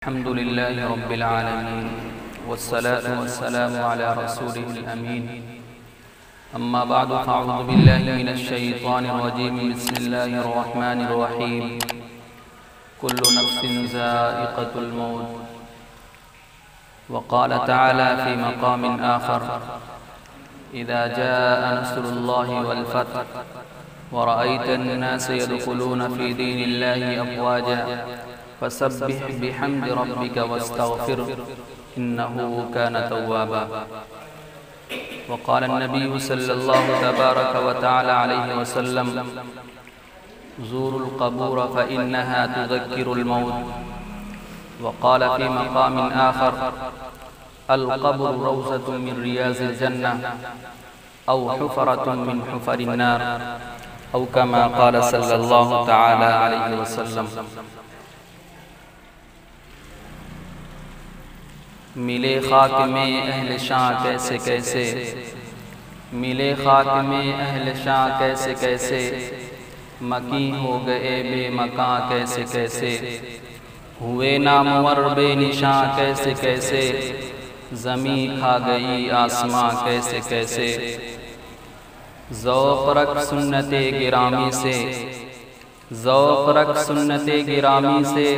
الحمد لله رب العالمين والصلاة والسلام على رسوله الأمين أما بعد فأعوذ بالله من الشيطان الرجيم بسم الله الرحمن الرحيم كل نفس ذائقة الموت وقال تعالى في مقام آخر إذا جاء نصر الله والفتح ورأيت الناس يدخلون في دين الله أفواجا فسبح بحمد ربك واستغفر إنه كان توابا وقال النبي صلى الله تبارك وتعالى عليه وسلم زوروا القبور فإنها تذكر الموت وقال في مقام آخر القبر روضة من رياض الجنة أو حفرة من حفر النار أو كما قال صلى الله تعالى عليه وسلم ملے خاک میں اہل شاہ کیسے کیسے ملے خاک میں اہل شاہ کیسے کیسے مکیں ہو گئے بے مکاں کیسے کیسے ہوئے نامور بے نشاں کیسے کیسے زمین کھا گئی آسماں کیسے کیسے ذوق رکھ سنت گرامی سے ذوق رکھ سنت گرامی سے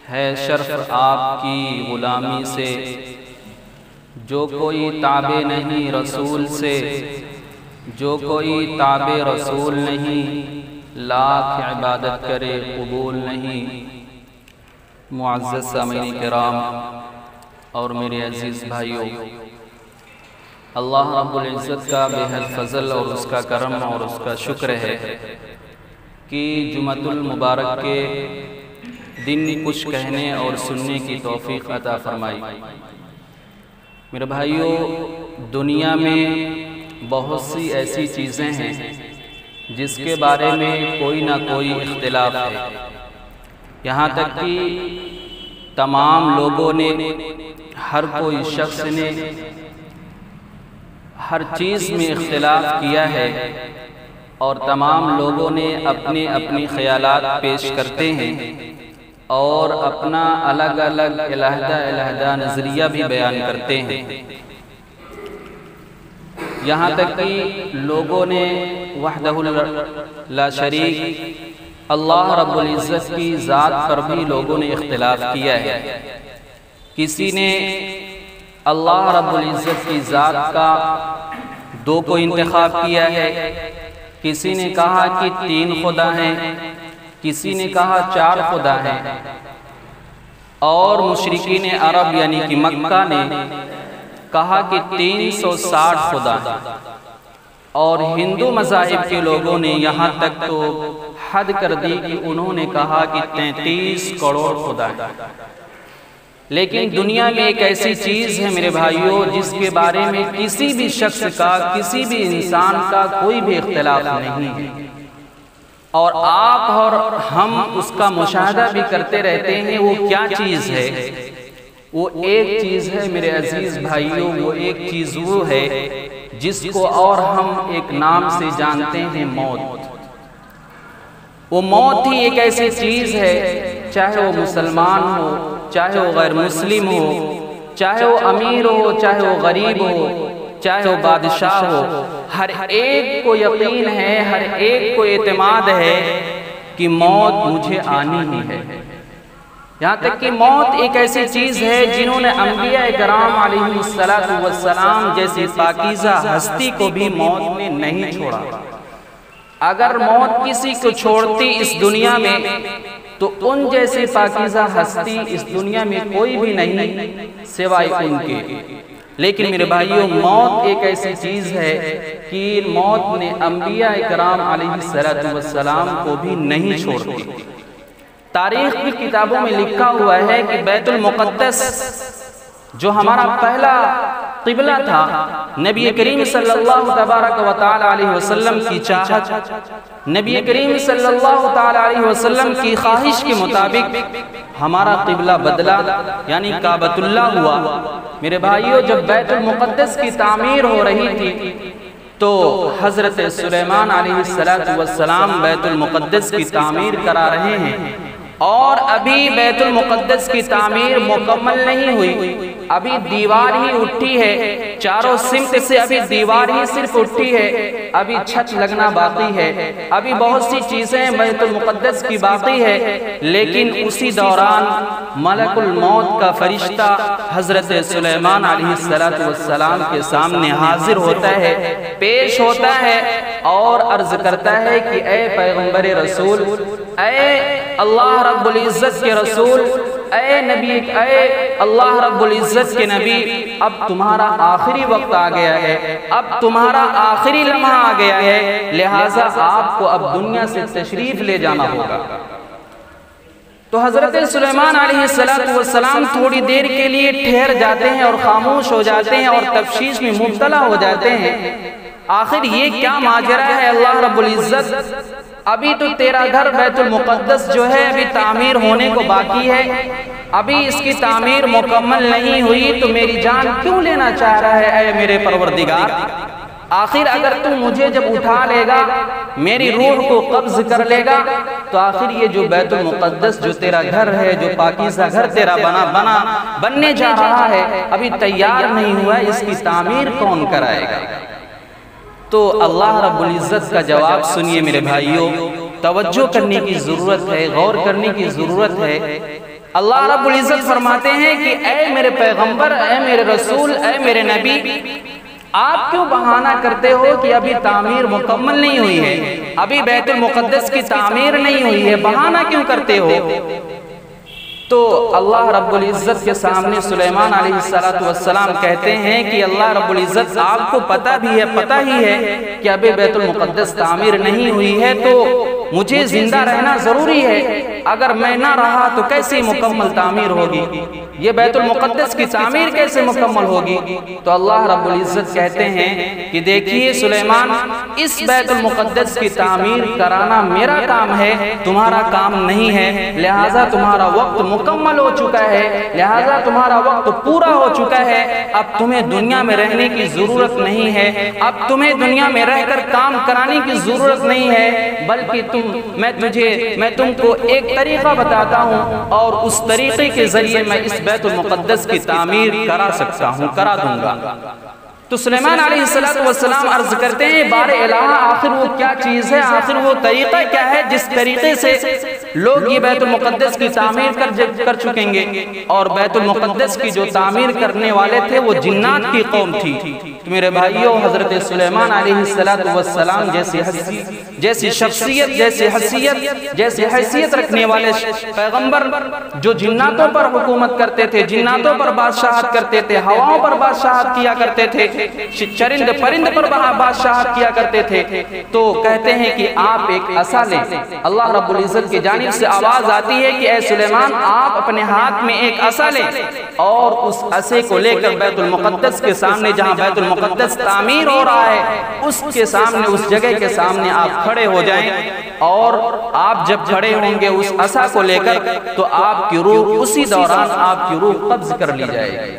ہے شرف آپ کی غلامی سے جو کوئی تابع نہیں رسول سے جو کوئی تابع رسول نہیں لاکھ عبادت کرے قبول نہیں معزز سامعین کرام اور میرے عزیز بھائیوں، اللہ رب العزت کا بے حد فضل اور اس کا کرم اور اس کا شکر ہے کہ جمعۃ المبارک کے دن کچھ کہنے اور سننے کی توفیق عطا فرمائی۔ میرے بھائیوں، دنیا میں بہت سی ایسی چیزیں ہیں جس کے بارے میں کوئی نہ کوئی اختلاف ہے، یہاں تک کہ تمام لوگوں نے، ہر کوئی شخص نے ہر چیز میں اختلاف کیا ہے اور تمام لوگوں نے اپنے اپنے خیالات پیش کرتے ہیں اور اپنا الگ الگ علیحدہ نظریہ بھی بیان کرتے ہیں، یہاں تک کہ لوگوں نے وحدہ لا شریک اللہ رب العزت کی ذات پر بھی لوگوں نے اختلاف کیا ہے۔ کسی نے اللہ رب العزت کی ذات کا دو کو انتخاب کیا ہے، کسی نے کہا کہ 3 خدا ہیں، کسی نے کہا 4 خدا ہیں، اور مشرکین عرب یعنی کہ مکہ نے کہا کہ 360 خدا ہیں، اور ہندو مذاہب کے لوگوں نے یہاں تک تو حد کر دی کہ انہوں نے کہا کہ 33 کروڑ خدا ہیں۔ لیکن دنیا میں ایک ایسی چیز ہے میرے بھائیوں جس کے بارے میں کسی بھی شخص کا، کسی بھی انسان کا کوئی بھی اختلاف نہیں ہے، اور آپ اور ہم اس کا مشاہدہ بھی کرتے رہتے ہیں۔ وہ کیا چیز ہے؟ وہ ایک چیز ہے میرے عزیز بھائیوں، وہ ایک چیز وہ ہے جس کو اور ہم ایک نام سے جانتے ہیں، موت۔ وہ موت ہی ایک ایسی چیز ہے، چاہے وہ مسلمان ہو، چاہے وہ غیر مسلم ہو، چاہے وہ امیر ہو، چاہے وہ غریب ہو، چاہے وہ بادشاہ ہو، ہر ایک کو یقین ہے، ہر ایک کو اعتماد ہے کہ موت مجھے آنی ہی ہے۔ یہاں تک کہ موت ایک ایسی چیز ہے جنہوں نے انبیاء کرام علیہ السلام جیسی پاکیزہ ہستی کو بھی موت نے نہیں چھوڑا۔ اگر موت کسی کو چھوڑتی اس دنیا میں تو ان جیسی پاکیزہ ہستی اس دنیا میں کوئی بھی نہیں سوائے ان کے۔ لیکن میرے بھائیوں، موت ایک ایسی چیز ہے کہ موت نے انبیاء کرام علیہ السلام کو بھی نہیں چھوڑتی۔ تاریخ کی کتابوں میں لکھا ہوا ہے کہ بیت المقدس جو ہمارا پہلا قبلہ تھا، نبی کریم صلی اللہ تبارک و تعالی علیہ وسلم کی چاہت، نبی کریم صلی اللہ تعالی علیہ وسلم کی خواہش کے مطابق ہمارا قبلہ بدلا، یعنی کعبۃ اللہ ہوا۔ میرے بھائیوں، جب بیت المقدس کی تعمیر ہو رہی تھی تو حضرت سلیمان علیہ السلام بیت المقدس کی تعمیر کرا رہے ہیں، اور ابھی بیت المقدس کی تعمیر مکمل نہیں ہوئی، ابھی دیوار ہی اٹھی ہے، چاروں سمت سے ابھی دیوار ہی صرف اٹھی ہے، ابھی چھت لگنا باقی ہے، ابھی بہت سی چیزیں بیت المقدس کی باقی ہے۔ لیکن اسی دوران ملک الموت کا فرشتہ حضرت سلیمان علیہ السلام کے سامنے حاضر ہوتا ہے، پیش ہوتا ہے اور عرض کرتا ہے کہ اے پیغمبر رسول، اے اللہ رب العزت کے رسول، اے نبی، اے اللہ رب العزت کے نبی، اب تمہارا آخری وقت آ گیا ہے، اب تمہارا آخری لمحہ آ گیا ہے، لہٰذا آپ کو اب دنیا سے تشریف لے جانا ہوگا۔ تو حضرت سلیمان علیہ السلام تھوڑی دیر کے لیے ٹھہر جاتے ہیں اور خاموش ہو جاتے ہیں اور تفشیش میں مبتلا ہو جاتے ہیں۔ آخر یہ کیا ماجرا ہے اللہ رب العزت؟ ابھی تو تیرا گھر بیت المقدس جو ہے ابھی تعمیر ہونے کو باقی ہے، ابھی اس کی تعمیر مکمل نہیں ہوئی، تو میری جان کیوں لینا چاہ رہا ہے اے میرے پروردگار؟ آخر اگر تو مجھے جب اٹھا لے گا، میری روح کو قبض کر لے گا، تو آخر یہ جو بیت المقدس جو تیرا گھر ہے، جو پاکیزہ گھر تیرا بننے جا رہا ہے، ابھی تیار نہیں ہوا، اس کی تعمیر کون کرائے گا؟ تو اللہ رب العزت کا جواب سنیے میرے بھائیوں، توجہ کرنے کی ضرورت ہے، غور کرنے کی ضرورت ہے۔ اللہ رب العزت فرماتے ہیں کہ اے میرے پیغمبر، اے میرے رسول، اے میرے نبی، آپ کیوں بہانہ کرتے ہو کہ ابھی تعمیر مکمل نہیں ہوئی ہے، ابھی بیت المقدس کی تعمیر نہیں ہوئی ہے، بہانہ کیوں کرتے ہو؟ تو اللہ رب العزت کے سامنے سلیمان علیہ السلام کہتے ہیں کہ اللہ رب العزت آپ کو پتہ ہی ہے کہ ابھی بیت المقدس تعمیر نہیں ہوئی ہے، تو مجھے زندہ رہنا ضروری ہے، اگر میں نہ رہا تو کیسے مکمل تعمیر ہوگی؟ یہ بیت المقدس کی تعمیر کیسے مکمل ہوگی؟ تو اللہ رب العزت کہتے ہیں کہ دیکھیے سلیمان، اس بیت المقدس کی تعمیر کرانا میرا کام ہے، تمہارا کام نہیں ہے، لہٰذا تمہارا وقت مکمل ہو چکا ہے، لہٰذا تمہارا وقت پورا ہو چکا ہے، اب تمہیں دنیا میں رہنے کی ضرورت نہیں ہے، اب تمہیں دنیا میں رہ کر کام کرانے کی ضرورت نہیں ہے، بلکہ میں تم کو ایک طریقہ بتاتا ہوں اور اس طریقے کے ذریعے میں اس بیت المقدس کی تعمیر کرا دوں گا۔ تو سلیمان علیہ السلام عرض کرتے ہیں بار الہ، آخر وہ کیا چیز ہے، آخر وہ طریقہ کیا ہے جس طریقے سے لوگ یہ بیت المقدس کی تعمیر کر چکیں گے؟ اور بیت المقدس کی جو تعمیر کرنے والے تھے وہ جنات کی قوم تھی۔ تو میرے بھائیوں، حضرت سلیمان علیہ السلام جیسی شخصیت، جیسی حیثیت رکھنے والے پیغمبر جو جناتوں پر حکومت کرتے تھے، جناتوں پر بادشاہت کرتے تھے، ہواؤں پر بادشاہت کیا کرتے تھے، چرند پرند پر بادشاہت کیا کرتے تھے، تو کہتے ہیں کہ آپ ایک عصا لیں۔ اللہ رب العزت کی جانب سے آواز آتی ہے کہ اے سلیمان، آپ اپنے ہاتھ میں ایک عصا لیں اور اس عصے کو لے کر بیت المقدس کے سامنے، جہاں بیت المقدس تعمیر ہو رہا ہے، اس کے سامنے، اس جگہ کے سامنے آپ کھڑے ہو جائیں، اور آپ جب کھڑے ہوں گے اس عصا کو لے کر، تو آپ کی روح اسی دوران آپ کی روح قبض کر لی جائے گی۔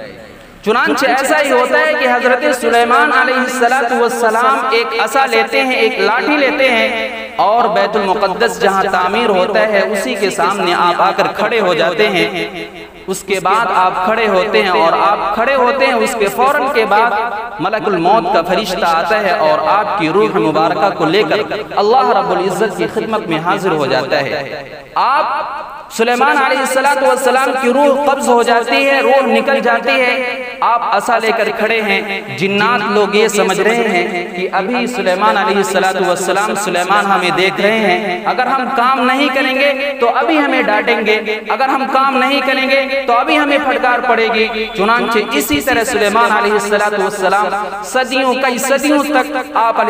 چنانچہ ایسا ہی ہوتا ہے کہ حضرت سلیمان علیہ السلام ایک عصا لیتے ہیں، ایک لاٹھی لیتے ہیں، اور بیت المقدس جہاں تعمیر ہوتا ہے اسی کے سامنے آپ آ کر کھڑے ہو جاتے ہیں۔ اس کے بعد آپ کھڑے ہوتے ہیں، اور آپ کھڑے ہوتے ہیں، اس کے فوراً کے بعد ملک الموت کا فرشتہ آتا ہے اور آپ کی روح مبارکہ کو لے کر اللہ رب العزت کی خدمت میں حاضر ہو جاتا ہے۔ آپ سلیمان علیہ السلام کی روح قبض ہو جاتی ہے، روح نکل جاتی ہے، آپ عصا لے کر کھڑے ہیں۔ جنات لوگ یہ سمجھ رہے ہیں کہ ابھی سلیمان علیہ السلام سلیمان ہمیں دیکھ رہے ہیں، اگر ہم کام نہیں کریں گے تو ابھی ہمیں ڈانٹیں گے، اگر ہم کام نہیں کریں گے تو ابھی ہمیں پھٹکار پڑے گی۔ چنانچہ اسی طرح سلیمان علیہ السلام صدیوں، کئی صدیوں تک آپ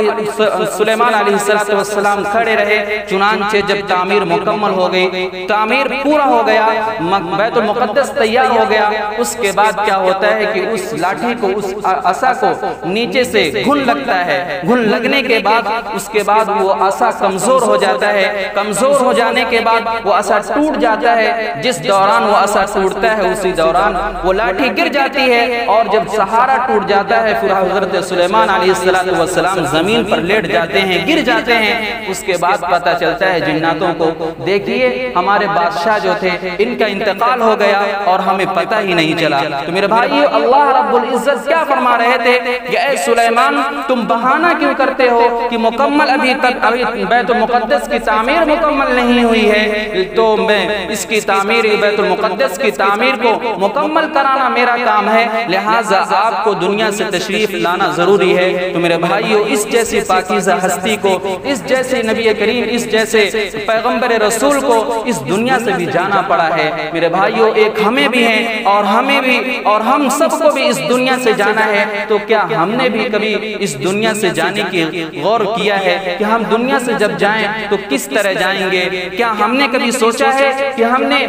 سلیمان علیہ السلام کھڑے رہے۔ چنانچہ جب تعمیر مکمل ہو گئی، تعمیر پورا ہو گیا، بیت المقدس تیار ہو گیا، اس کے بعد کیا ہوتا ہے کہ کہ اس لاٹھی کو اس عصا کو نیچے سے گھن لگتا ہے، گھن لگنے کے بعد اس کے بعد وہ عصا کمزور ہو جاتا ہے، کمزور ہو جانے کے بعد وہ عصا ٹوٹ جاتا ہے، جس دوران وہ عصا ٹوٹتا ہے اسی دوران وہ لاٹھی گر جاتی ہے، اور جب سہارا ٹوٹ جاتا ہے پھر حضرت سلیمان علیہ السلام زمین پر لیٹ جاتے ہیں، گر جاتے ہیں۔ اس کے بعد پتہ چلتا ہے جناتوں کو، دیکھیے ہمارے بادشاہ جو تھے ان کا انتقال ہو گیا اور ہمیں پتہ ہی نہیں چلا۔ تو میرے بھائیو اللہ رب العزت کیا فرما رہے تھے کہ اے سلیمان تم بہانہ کیوں کرتے ہو کہ مکمل ابھی بیت المقدس کی تعمیر مکمل نہیں ہوئی ہے، تو میں اس کی تعمیر بیت المقدس کی تعمیر کو مکمل کرانا میرا کام ہے، لہٰذا آپ کو دنیا سے تشریف لانا ضروری ہے۔ تو میرے بھائیو اس جیسی پاکیزہ ہستی کو، اس جیسے نبی کریم، اس جیسے پیغمبر رسول کو اس دنیا سے بھی جانا پڑا ہے۔ میرے بھائیو ایک ہمیں بھی ہیں اور ہمیں بھی اور ہم سب کو بھی اس دنیا سے جانا ہے، تو کیا ہم نے بھی کبھی اس دنیا سے جانے کی غور کیا ہے کہ ہم دنیا سے جب جائیں تو کس طرح جائیں گے؟ کیا ہم نے کبھی سوچا ہے کہ ہم نے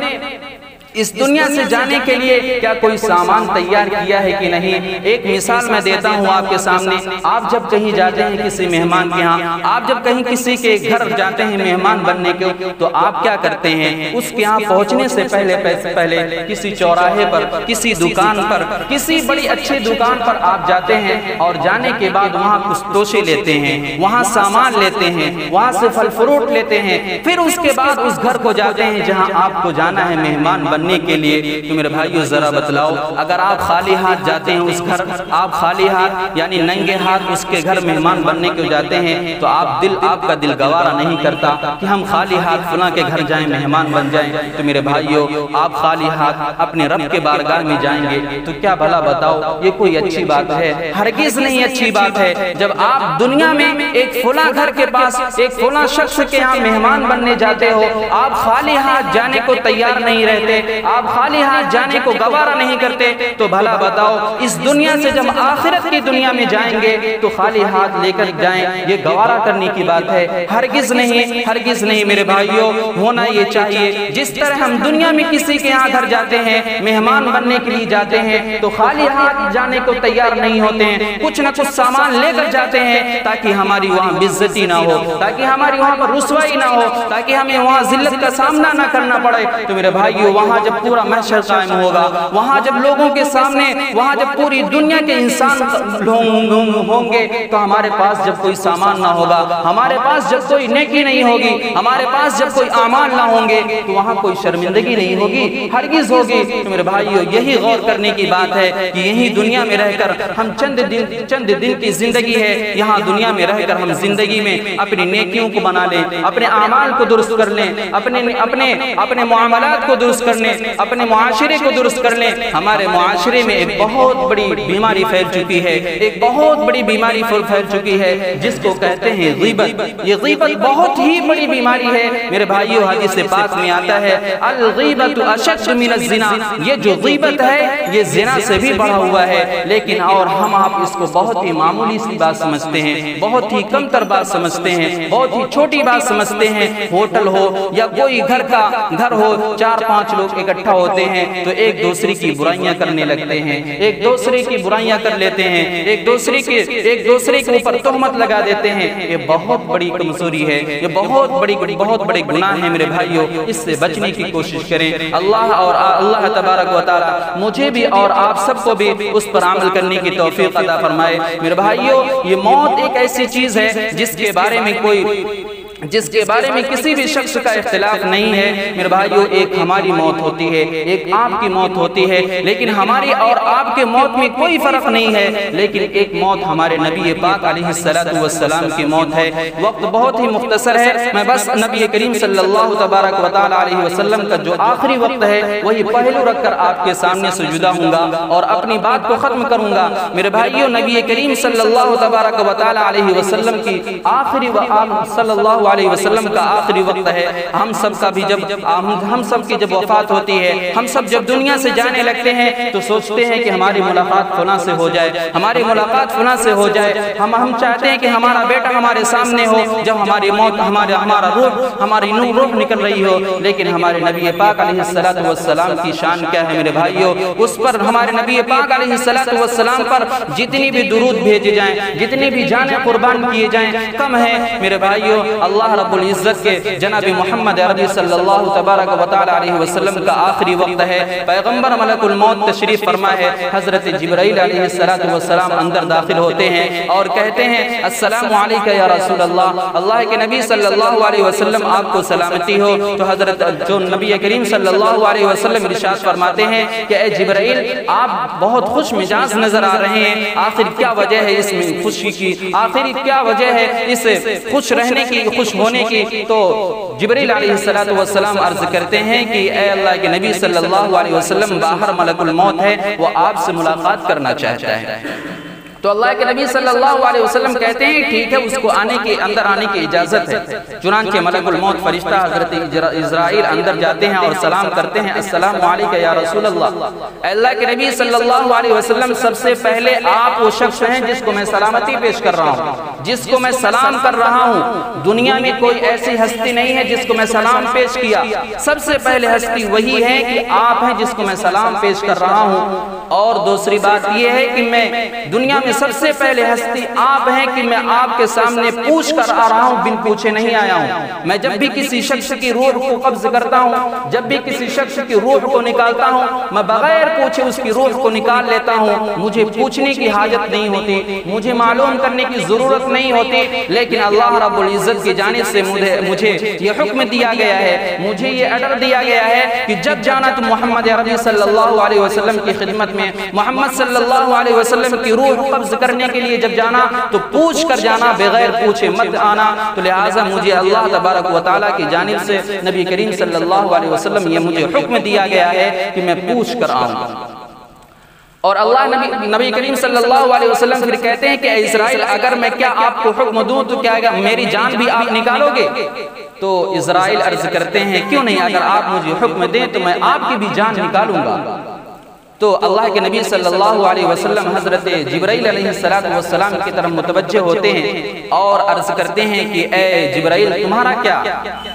اس دنیا سے جانے کے لیے کیا کوئی سامان تیار کیا ہے کہ نہیں؟ ایک مثال میں دیتا ہوں آپ کے سامنے۔ آپ جب کہیں جاتے ہیں کسی مہمان کے ہاں، آپ جب کہیں کسی کے گھر جاتے ہیں مہمان بننے کے، تو آپ کیا کرتے ہیں؟ اس کے ہاں پہنچنے سے پہلے کسی چوراہے پر، کسی دکان پر، کسی بڑی اچھی دکان پر آپ جاتے ہیں، اور جانے کے بعد وہاں کچھ توشے لیتے ہیں، وہاں سامان لیتے ہیں، وہاں سے پھل فروٹ لیتے ہیں، پھر اس کے بعد اس گھر کو جاتے ہیں جہاں آپ کو جانا ہے مہمان بننے کے لیے۔ تو میرے بھائیو ذرا بتلاؤ، اگر آپ خالی ہاتھ جاتے ہیں اس گھر، آپ خالی ہاتھ یعنی ننگے ہاتھ اس کے گھر مہمان بننے کے جاتے ہیں، تو آپ کا دل گوارا نہیں کرتا کہ ہم خالی ہاتھ فلاں کے گھر جائیں مہمان بن جائیں۔ تو میرے بھائیو آپ خالی ہاتھ اپنے رب کے بارگاہ میں جائیں گے تو کیا بھلا بتاؤ یہ کوئی اچھی بات ہے؟ ہرگز نہیں اچھی بات ہے۔ جب آپ دنیا میں ایک فلاں گھر کے پاس، ایک فلاں شخص کے ہاں مہمان بننے جاتے ہو، آپ خالی ہاتھ جانے کو تیار نہیں رہتے، آپ خالی ہاتھ جانے کو گوارا نہیں کرتے، تو بھلا بتاؤ اس دنیا سے جب آخرت کی دنیا میں جائیں گے تو خالی ہاتھ لے کر جائیں، یہ گوارا کرنے کی بات ہے؟ ہرگز نہیں، ہرگز نہیں میرے بھائیوں۔ ہونا یہ چاہیے جس طرح ہم دنیا میں کسی کے یہاں گھر جاتے ہیں، مہمان بننے کے لیے جاتے ہیں، تو خالی ہاتھ جانے کو تیار نہیں ہوتے ہیں، کچھ نہ کچھ سامان لے کر جاتے ہیں تاکہ ہماری وہاں بےعزتی نہ ہو، تاکہ ہماری وہاں پر رسوائی نہ ہو، تاکہ ہمیں وہاں ذلت کا سامنا نہ کرنا پڑے۔ تو میرے بھائیوں وہاں جب پورا محشر قائم ہوگا، وہاں جب لوگوں کے سامنے، وہاں جب پوری دنیا کے انسان ہوں گے، تو ہمارے پاس جب کوئی سامان نہ ہوگا، ہمارے پاس جب کوئی نیکی نہیں ہوگی، ہمارے پاس جب کوئی اعمال نہ ہوں گے، تو وہاں کوئی شرمندگی نہیں ہوگی، ہرگز ہوگی۔ تو میرے بھائیو یہی غور کرنے کی بات ہے کہ یہی دنیا میں رہ کر ہم چند دن کی زندگی ہے، یہاں دنیا میں رہ کر ہم زندگی میں اپنی نیکیوں کو بنا لیں، اپنے اعمال کو درست کر لیں، اپنے معاملات کو درست کر لیں، اپنے معاشرے کو درست کر لیں۔ ہمارے معاشرے میں ایک بہت بڑی بیماری پھیل چکی ہے، ایک بہت بڑی بیماری پھیل چکی ہے جس کو کہتے ہیں غیبت۔ یہ غیبت بہت ہی بڑی بیماری ہے میرے بھائیو، حدیث پاک میں آتا ہے الغیبت اشد من الزنا، یہ جو غیبت ہے یہ زنا سے بھی بڑھا ہوا ہے، لیکن اور ہم آپ اس کو بہت ہی معمولی سی بات سمجھتے ہیں، بہت ہی کم تر بات سمجھتے ہیں، بہت ہی چھوٹی بات سمجھتے ہیں۔ ہوٹل ہو یا کوئی گھر ہو، 4-5 لوگ اکٹھا ہوتے ہیں تو ایک دوسرے کی برائیاں کرنے لگتے ہیں، ایک دوسرے کی برائیاں کر لیتے ہیں، ایک دوسرے کے اوپر تہمت لگا دیتے ہیں۔ یہ بہت بڑی کمزوری ہے، یہ بہت بڑے گناہ ہیں میرے بھائیوں، اس سے بچنے کی کوشش کریں۔ اللہ تبارک و تعالی مجھے بھی اور آپ سب کو بھی اس پر عمل کرنے کی توفیق عطا فرمائے۔ میرے بھائیوں یہ موت ایک ایسی چیز ہے جس کے بارے میں کسی بھی شخص کا اختلاف نہیں ہے میرے بھائیو۔ ایک ہماری موت ہوتی ہے، ایک آپ کی موت ہوتی ہے، لیکن ہماری اور آپ کے موت میں کوئی فرق نہیں ہے، لیکن ایک موت ہمارے نبی پاک علیہ السلام کی موت ہے۔ وقت بہت ہی مختصر ہے، میں بس نبی کریم صلی اللہ تبارک و تعالی علیہ وسلم کا جو آخری وقت ہے وہی پہلو رکھ کر آپ کے سامنے سجدہ ہوں گا اور اپنی بات کو ختم کروں گا۔ میرے بھائیو نبی کریم صلی اللہ تبارک و تعالی علیہ وسلم کی آخری صلی اللہ علیہ وسلم کا آخری وقت ہے، ہم سب کا بھی ہم سب کی جب وفات ہوتی ہے، ہم سب جب دنیا سے جانے لگتے ہیں تو سوچتے ہیں کہ ہماری ملاقات فلاں سے ہو جائے، ہماری ملاقات فلاں سے ہو جائے، ہم چاہتے ہیں کہ ہمارا بیٹا ہمارے سامنے ہو جب ہماری موت ہمارا ہماری روح نکل رہی ہو، لیکن ہمارے نبی پاک علیہ السلام کی شان کیا ہے میرے بھائیو، اس پر ہمارے نبی پاک علیہ السلام پر جتنی بھی درود بھیجے جائیں، جتنی بھی جانیں قربان کیے جائیں کم ہے میرے بھائیو۔ اللہ رب العزت کے جناب محمد عربی صلی اللہ تبارک و تعالی علیہ وسلم کا آخری وقت ہے، پیغمبر ملک الموت تشریف فرما ہے، حضرت جبرائیل علیہ السلام اندر داخل ہوتے ہیں اور کہتے ہیں السلام علیکہ یا رسول اللہ، اللہ کے نبی صلی اللہ علیہ وسلم آپ کو سلامتی ہو۔ تو حضرت جو نبی کریم صلی اللہ علیہ وسلم ارشاد فرماتے ہیں کہ اے جبرائیل آپ بہت خوش مزاج نظر آ رہے ہیں، آخر کیا وجہ ہے اس میں خوشی کی، آخر کیا وجہ ہے اس خوش رہنے کی، خوش ہونے کی؟ تو جبرائیل علیہ السلام عرض کرتے ہیں کہ اے اللہ کے نبی صلی اللہ علیہ وسلم باہر ملک الموت ہے، وہ آپ سے ملاقات کرنا چاہتا ہے۔ تو اللہ کے نبی صلی اللہ علیہ وسلم کہتے ہیں ٹھیک ہے، اس کو اندر آنے کی اجازت ہے۔ چنانچہ ملک الموت فرشتہ حضرت عزرائیل اندر جاتے ہیں اور سلام کرتے ہیں السلام علیکہ یا رسول اللہ۔ اللہ کے نبی صلی اللہ علیہ وسلم سب سے پہلے آپ وہ شخص ہیں جس کو میں سلامتی پیش کر رہا ہوں، جس کو میں سلام کر رہا ہوں، دنیا میں کوئی ایسی ہستی نہیں ہے جس کو میں سلام پیش کیا، سب سے پہلے ہستی وہی ہے کہ آپ ہیں جس کو میں سلام پیش کر رہا ہوں۔ اور دوسری بات یہ ہے کہ میں دنیا میں سب سے پہلے ہستی آپ ہیں کہ میں آپ کے سامنے پوچھ کر آ رہا ہوں، بن پوچھے نہیں آیا ہوں۔ میں جب بھی کسی شخص کی روح کو قبض کرتا ہوں، جب بھی کسی شخص کی روح کو نکالتا ہوں، میں بغیر پوچھے اس کی روح کو نکال لیتا ہوں، مجھے پوچھنے کی حاجت نہیں ہوتی، مجھے معلوم کرنے کی ضرورت نہیں ہوتی، لیکن اللہ رب العزت کی جانب سے مجھے یہ حکم دیا گیا ہے، مجھے یہ آرڈر دیا گیا ہے کہ جب جانا تو محمد عربی صلی اللہ علیہ وسلم کی خدمت میں، محمد صلی اللہ علیہ وسلم کی روح قبض کرنے کے لیے جب جانا تو پوچھ کر جانا، بغیر پوچھے مت آنا۔ تو لہٰذا مجھے اللہ تبارک و تعالیٰ کی جانب سے نبی کریم صلی اللہ علیہ وسلم یہ مجھے حکم دیا گیا ہے کہ میں پوچھ کر آؤں۔ اور نبی کریم صلی اللہ علیہ وسلم پھر کہتے ہیں کہ اے اسرائیل اگر میں کیا آپ کو حکم دوں تو کیا میری جان بھی آپ نکالو گے؟ تو اسرائیل عرض کرتے ہیں کیوں نہیں، اگر آپ مجھے حکم دیں تو میں آپ کی بھی جان نکالوں گا۔ تو اللہ کے نبی صلی اللہ علیہ وسلم حضرت جبرائیل علیہ السلام کی طرف متوجہ ہوتے ہیں اور عرض کرتے ہیں کہ اے جبرائیل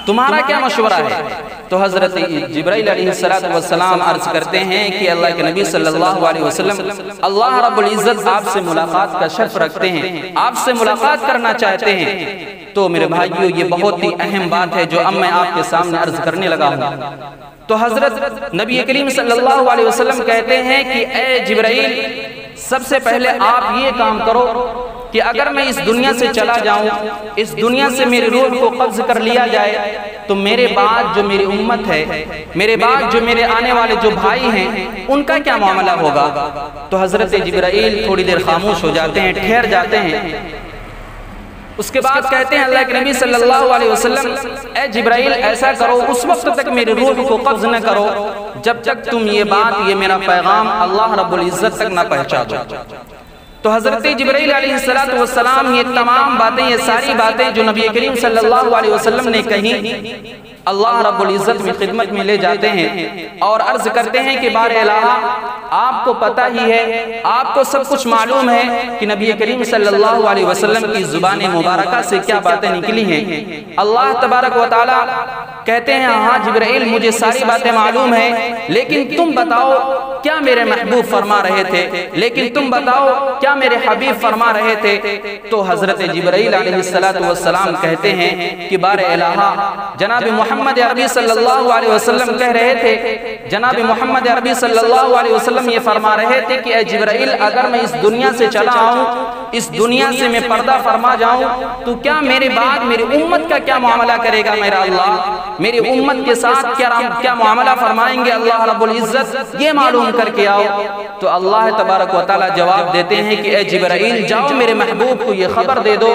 تمہارا کیا مشورہ ہے؟ تو حضرت جبرائیل علیہ السلام عرض کرتے ہیں کہ اللہ کے نبی صلی اللہ علیہ وسلم اللہ رب العزت آپ سے ملاقات کا شرف رکھتے ہیں، آپ سے ملاقات کرنا چاہتے ہیں۔ تو میرے بھائیو یہ بہت ہی اہم بات ہے جو اب میں آپ کے سامنے عرض کرنے لگا ہوں۔ تو حضرت نبی کریم صلی اللہ علیہ وسلم کہتے ہیں کہ اے جبرائیل سب سے پہلے آپ یہ کام کرو کہ اگر میں اس دنیا سے چلا جاؤں، اس دنیا سے میری روح کو قبض کر لیا جائے تو میرے بعد جو میری امت ہے، میرے بعد جو میرے آنے والے جو بھائی ہیں ان کا کیا معاملہ ہوگا؟ تو حضرت جبرائیل تھوڑی دیر خاموش ہو جاتے ہیں، ٹھہر جاتے ہیں، اس کے بعد کہتے ہیں اللہ کے نبی صلی اللہ علیہ وسلم اے جبرائیل ایسا کرو اس وقت تک میری روح کو قبض نہ کرو جب تک تم یہ میرا پیغام اللہ رب العزت تک نہ پہنچا دو۔ تو حضرت جبرائیل علیہ السلام یہ تمام باتیں، یہ ساری باتیں جو نبی کریم صلی اللہ علیہ وسلم نے کہیں اللہ رب العزت میں خدمت میں لے جاتے ہیں اور عرض کرتے ہیں کہ بار الہ آپ کو پتہ ہی ہے، آپ کو سب کچھ معلوم ہے کہ نبی کریم صلی اللہ علیہ وسلم کی زبان مبارکہ سے کیا باتیں نکلی ہیں۔ اللہ تبارک و تعالی کہتے ہیں ہاں جبرائیل مجھے ساری باتیں معلوم ہیں، لیکن تم بتاؤ کیا میرے محبوب فرما رہے تھے، لیکن تم بتاؤ کیا میرے حبیب فرما رہے تھے؟ تو حضرت جبرائیل علیہ السلام کہتے ہیں کہ بار الہ جناب محمد عربی صلی اللہ علیہ وسلم کہہ رہے تھے، جناب محمد عربی صلی اللہ علیہ وسلم یہ فرما رہے تھے کہ اے جبرائیل اگر میں اس دنیا سے چلا آؤں، اس دنیا سے میں پردہ فرما جاؤں تو کیا میرے بعد میری امت کا کیا معاملہ کرے گا میرا اللہ؟ میری امت کے ساتھ کیا معاملہ فرمائیں گے اللہ رب العزت؟ یہ معلوم کر کے آؤ۔ تو اللہ تبارک و تعالی جواب دیتے ہیں کہ اے جبرائیل جاؤ میرے محبوب کو یہ خبر دے دو،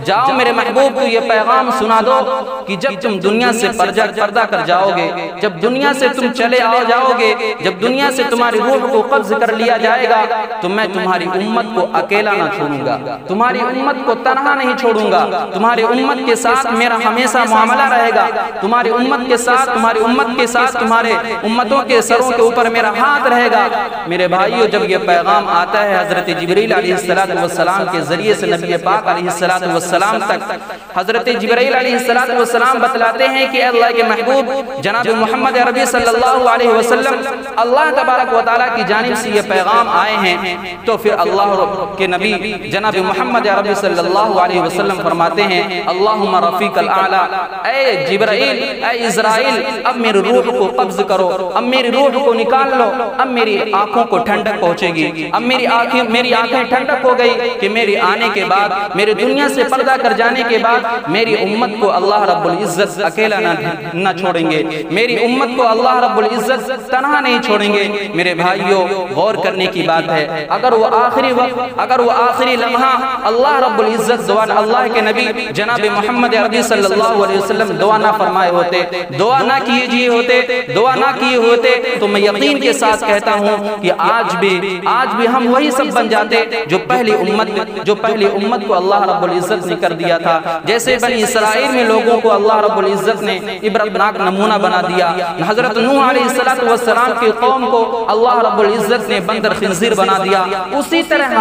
جاؤ میرے محبوب کو یہ پیغام سنا دو کہ جب تم دنیا سے پردہ کر جاؤ گے، جب دنیا سے تم چلے جاؤ گے، جب دنیا سے تمہاری روح کو قبض کر لیا جائے گا تو میں تمہاری امت کو اکیلا نہ چھوڑوں گا۔ گا، تمہاری امت کو تنہا نہیں چھوڑوں گا، تمہاری امت کے ساتھ میرا ہمیشہ معاملہ رہے گا، تمہاری امت کے ساتھ تمہارے امتوں کے سروں کے اوپر میرا ہاتھ رہے گا۔ میرے بھائیو، جب یہ پیغام آتا ہے حضرت جبریل علیہ السلام کے ذریعے سے نبی پاک علیہ السلام تک، حضرت جبریل علیہ السلام بتلاتے ہیں کہ اللہ کے محبوب جناب محمد عربی صلی اللہ علیہ وسلم اللہ تبارک و تعالیٰ کی جانب سے یہ پیغام آئے ہیں، تو پھر اللہ کے نبی جناب محمد عربی صلی اللہ علیہ وسلم فرماتے ہیں اللہم رفیق الاعلیٰ، اے جبرائیل، اے اسرائیل، اب میری روح کو قبض کرو، اب میری روح کو نکال لو، اب میری آنکھوں کو ٹھنڈک پہنچے گی، اب میری آنکھیں ٹھنڈک ہو گئی کہ میری آنے کے بعد، میری دنیا سے پردہ کر جانے کے بعد میری امت کو اللہ رب العزت اکیلا نہ چھوڑیں گے، میری امت کو اللہ رب العزت تنہا نہیں چھوڑیں گے۔ میرے بھائیوں، غور کرنے کی بات ہے، اگر وہ آخری وقت، اگر وہ آخری لمحہ اللہ رب العزت اللہ کے نبی جناب محمد عربی صلی اللہ علیہ وسلم دعا نہ فرمائے ہوتے، دعا نہ کیے ہوتے تو میں یقین کے ساتھ کہتا ہوں کہ آج بھی ہم وہی سب بن جاتے جو پہلی امت کو اللہ رب العزت نے کر دیا تھا۔ جیسے بنی اسرائیل میں لوگوں کو اللہ رب العزت نے عبرتناک نمونہ بنا دیا، حضرت نوح علیہ السلام کی قوم کو اللہ رب العزت نے بندر خنزیر بنا دیا، اسی طرح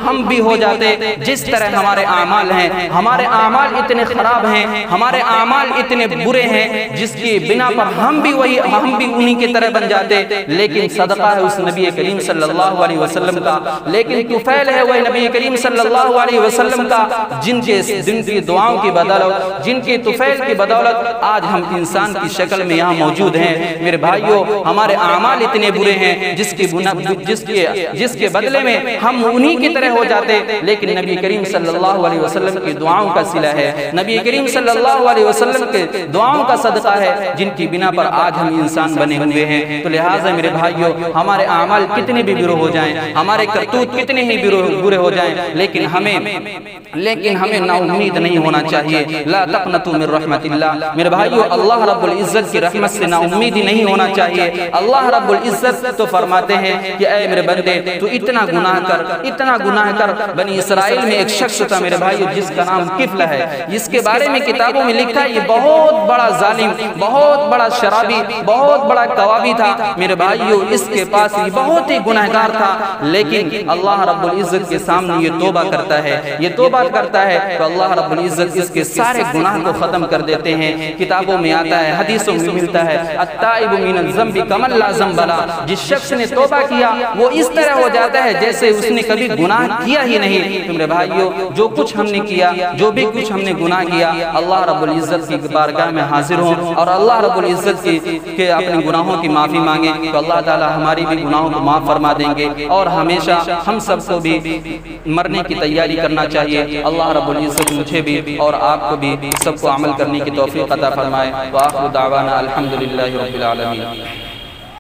ہم بھی ہو جاتے۔ جس طرح ہمارے اعمال ہیں، ہمارے اعمال اتنے خراب ہیں، ہمارے اعمال اتنے برے ہیں، جس کی بنا پر ہم بھی انہی کی طرح بن جاتے۔ لیکن صدقہ ہے اس نبی کریم صلی اللہ علیہ وسلم کا، لیکن طفیل ہے وہ نبی کریم صلی اللہ علیہ وسلم کا، جن کی دعاؤں کی بدولت، جن کی طفیل کی بدولت آج ہم انسان کی شکل میں یہاں موجود ہیں۔ میرے بھائیوں، ہمارے اعمال اتنے برے ہیں جس کے بدلے میں ہم انہی کی طرح ہو جاتے، لیکن نبی کریم صلی اللہ علیہ وسلم کی دعاؤں کا صلہ ہے، نبی کریم صلی اللہ علیہ وسلم کے دعاؤں کا صدقہ ہے، جن کی بنا پر آج ہم انسان بنے ہوئے ہیں۔ تو لہٰذا میرے بھائیوں، ہمارے اعمال کتنے بھی برے ہو جائیں، ہمارے کرتوت کتنے ہی برے ہو جائیں، لیکن ہمیں نا امید نہیں ہونا چاہیے۔ لا تقنطوا من رحمت اللہ، میرے بھائیوں، اللہ رب العزت کی رحمت سے نا امیدی نہیں ہونا چاہیے۔ اللہ رب العزت تو فرماتے ہیں کہ اے میرے بندے، تو اتنا گناہ کر۔ بنی اسرائیل میں ایک شخص تھا میرے بھائیوں جس کا نام کفل ہے، اس کے بارے میں کتابوں میں لکھا ہے یہ بہت بڑا ظالم، بہت بڑا شرابی، بہت بڑا کوابی تھا میرے بھائیوں۔ اس کے پاس یہ بہت ہی گناہگار تھا، لیکن اللہ رب العزت کے سامنے یہ توبہ کرتا ہے تو اللہ رب العزت اس کے سارے گناہ کو ختم کر دیتے ہیں۔ کتابوں میں آتا ہے، حدیثوں میں ملتا ہے، التائب من الذنب کمن لا ذنب لہ، جس شخص نے توبہ کیا وہ اس طرح ہو جاتا ہے جیسے اس نے کبھی گناہ کیا ہی نہیں۔ میرے بھائیوں، جو کچھ ہم نے کیا، جو بھی کچھ ہم نے گناہ کیا، اللہ رب العزت کی بارگاہ میں حاضر ہوں اور اللہ رب العزت کے اپنے گناہوں کی معافی مانگیں تو اللہ تعالی ہماری بھی گناہوں کو معاف فرما دیں گے۔ اور ہمیشہ ہم سب کو بھی مرنے کی تیاری کرنا چاہیے۔ اللہ رب العزت مجھے بھی اور آپ کو بھی سب کو عمل کرنے کی توفیق عطا فرمائے۔ وآخر دعوانا الحمدللہ رب العالمین۔